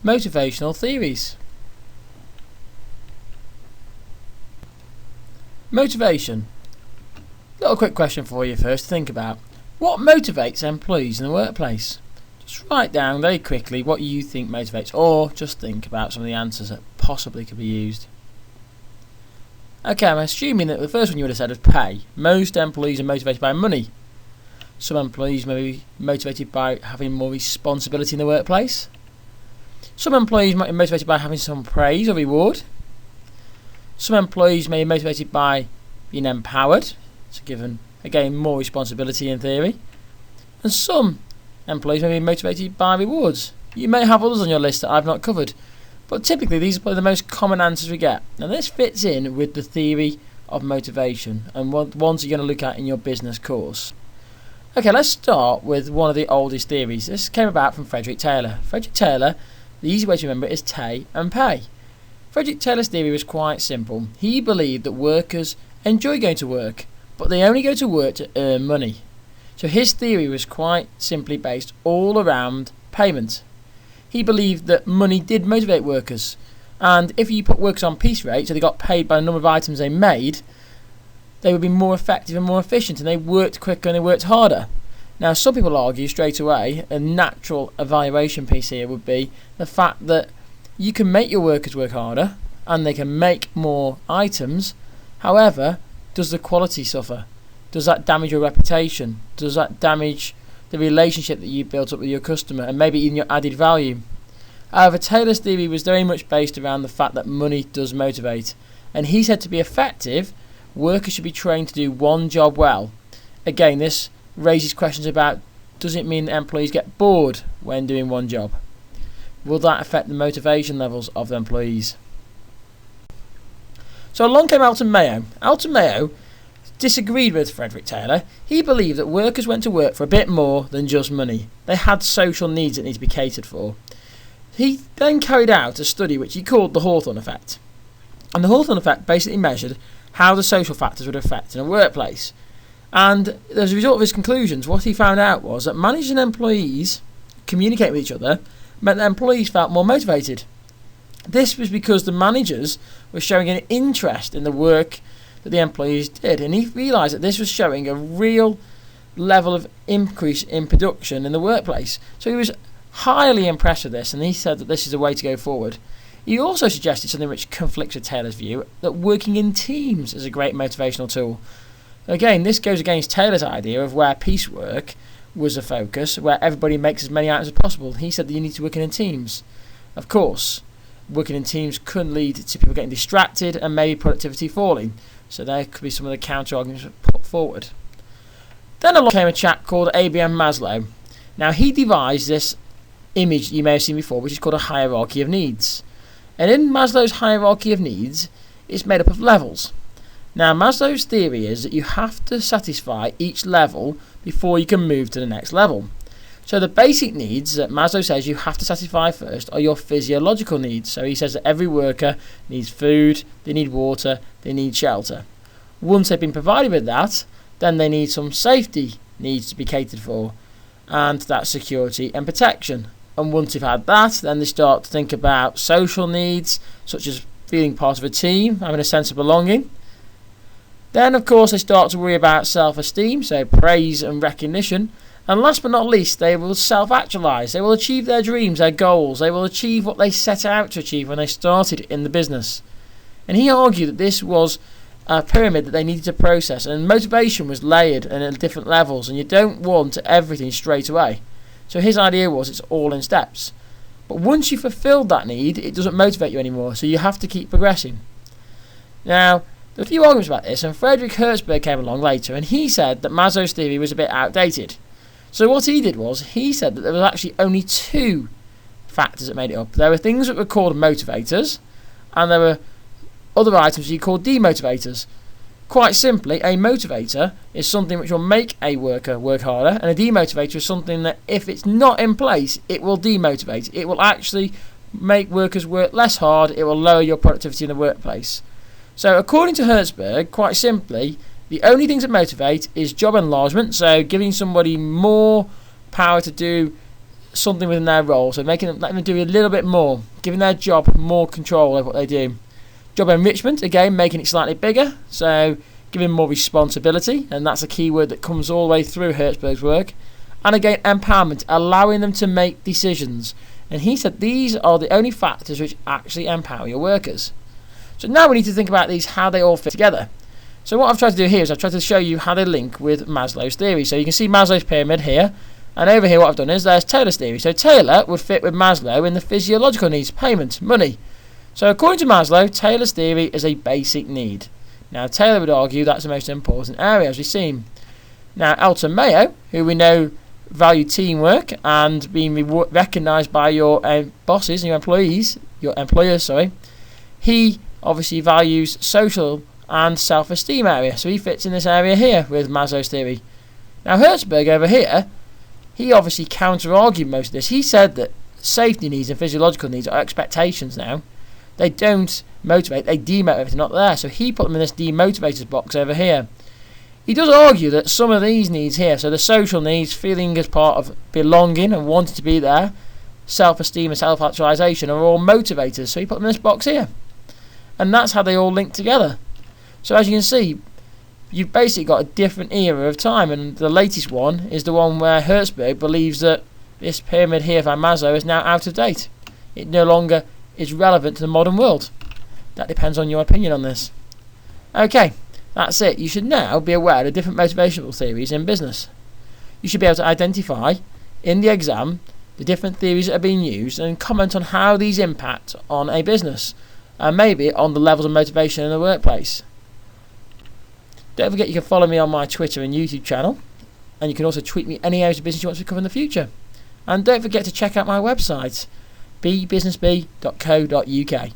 Motivational theories. Motivation. Little quick question for you first to think about. What motivates employees in the workplace? Just write down very quickly what you think motivates, or just think about some of the answers that possibly could be used. Okay, I'm assuming that the first one you would have said was pay. Most employees are motivated by money. Some employees may be motivated by having more responsibility in the workplace. Some employees might be motivated by having some praise or reward. Some employees may be motivated by being empowered, so given, again, more responsibility in theory. And some employees may be motivated by rewards. You may have others on your list that I've not covered, but typically these are probably the most common answers we get. Now this fits in with the theory of motivation and ones you're going to look at in your business course. Okay, let's start with one of the oldest theories. This came about from Fredrik Taylor. Fredrik Taylor, the easy way to remember it is Tay and pay. Fredrik Taylor's theory was quite simple. He believed that workers enjoy going to work, but they only go to work to earn money. So his theory was quite simply based all around payment. He believed that money did motivate workers, and if you put workers on piece rate, so they got paid by the number of items they made, they would be more effective and more efficient, and they worked quicker and they worked harder. Now some people argue straight away, a natural evaluation piece here would be the fact that you can make your workers work harder and they can make more items. However, does the quality suffer? Does that damage your reputation? Does that damage the relationship that you built up with your customer and maybe even your added value? However, Taylor's theory was very much based around the fact that money does motivate, and he said to be effective, workers should be trained to do one job well. Again, this raises questions about, does it mean that employees get bored when doing one job? Will that affect the motivation levels of the employees? So along came Elton Mayo. Elton Mayo disagreed with Fredrik Taylor. He believed that workers went to work for a bit more than just money. They had social needs that need to be catered for. He then carried out a study which he called the Hawthorne effect. And the Hawthorne effect basically measured how the social factors would affect in a workplace. And as a result of his conclusions, what he found out was that managers and employees communicating with each other meant that employees felt more motivated. This was because the managers were showing an interest in the work that the employees did, and he realised that this was showing a real level of increase in production in the workplace. So he was highly impressed with this, and he said that this is the way to go forward. He also suggested something which conflicts with Taylor's view, that working in teams is a great motivational tool. Again, this goes against Taylor's idea of where piecework was a focus, where everybody makes as many items as possible. He said that you need to work in teams. Of course, working in teams could lead to people getting distracted and maybe productivity falling. So there could be some of the counter-arguments put forward. Then along came a chap called Abraham Maslow. Now he devised this image that you may have seen before, which is called a hierarchy of needs. And in Maslow's hierarchy of needs, it's made up of levels. Now Maslow's theory is that you have to satisfy each level before you can move to the next level. So the basic needs that Maslow says you have to satisfy first are your physiological needs. So he says that every worker needs food, they need water, they need shelter. Once they've been provided with that, then they need some safety needs to be catered for, and that's security and protection. And once they've had that, then they start to think about social needs, such as feeling part of a team, having a sense of belonging. Then, of course, they start to worry about self-esteem, so praise and recognition. And last but not least, they will self-actualise. They will achieve their dreams, their goals. They will achieve what they set out to achieve when they started in the business. And he argued that this was a pyramid that they needed to process, and motivation was layered and at different levels, and you don't want everything straight away. So his idea was it's all in steps. But once you've fulfilled that need, it doesn't motivate you anymore, so you have to keep progressing. Now, there are a few arguments about this, and Frederick Herzberg came along later, and he said that Maslow's theory was a bit outdated. So what he did was, he said that there was actually only two factors that made it up. There were things that were called motivators, and there were other items you call demotivators. Quite simply, a motivator is something which will make a worker work harder, and a demotivator is something that if it's not in place, it will demotivate. It will actually make workers work less hard, it will lower your productivity in the workplace. So according to Hertzberg, quite simply, the only things that motivate is job enlargement, so giving somebody more power to do something within their role, so letting them do a little bit more, giving their job more control over what they do. Job enrichment, again, making it slightly bigger, so giving more responsibility, and that's a key word that comes all the way through Hertzberg's work. And again, empowerment, allowing them to make decisions. And he said these are the only factors which actually empower your workers. So now we need to think about these, how they all fit together. So what I've tried to do here is I've tried to show you how they link with Maslow's theory. So you can see Maslow's pyramid here, and over here what I've done is there's Taylor's theory. So Taylor would fit with Maslow in the physiological needs, payment, money. So according to Maslow, Taylor's theory is a basic need. Now Taylor would argue that's the most important area, as we've seen. Now Elton Mayo, who we know value teamwork and being recognised by your bosses and your employers, he obviously values social and self-esteem area, so he fits in this area here with Maslow's theory. Now Hertzberg over here, he obviously counter-argued most of this. He said that safety needs and physiological needs are expectations now. They don't motivate, they demotivate, they're not there, so he put them in this demotivators box over here. He does argue that some of these needs here, so the social needs, feeling as part of belonging and wanting to be there, self-esteem and self-actualization are all motivators, so he put them in this box here. And that's how they all link together. So as you can see, you've basically got a different era of time, and the latest one is the one where Hertzberg believes that this pyramid here by Maslow is now out of date. It no longer is relevant to the modern world. That depends on your opinion on this. Okay, that's it. You should now be aware of the different motivational theories in business. You should be able to identify in the exam the different theories that are being used and comment on how these impact on a business and maybe on the levels of motivation in the workplace. Don't forget you can follow me on my Twitter and YouTube channel, and you can also tweet me any areas of business you want to cover in the future. And don't forget to check out my website, bbusinessbee.co.uk.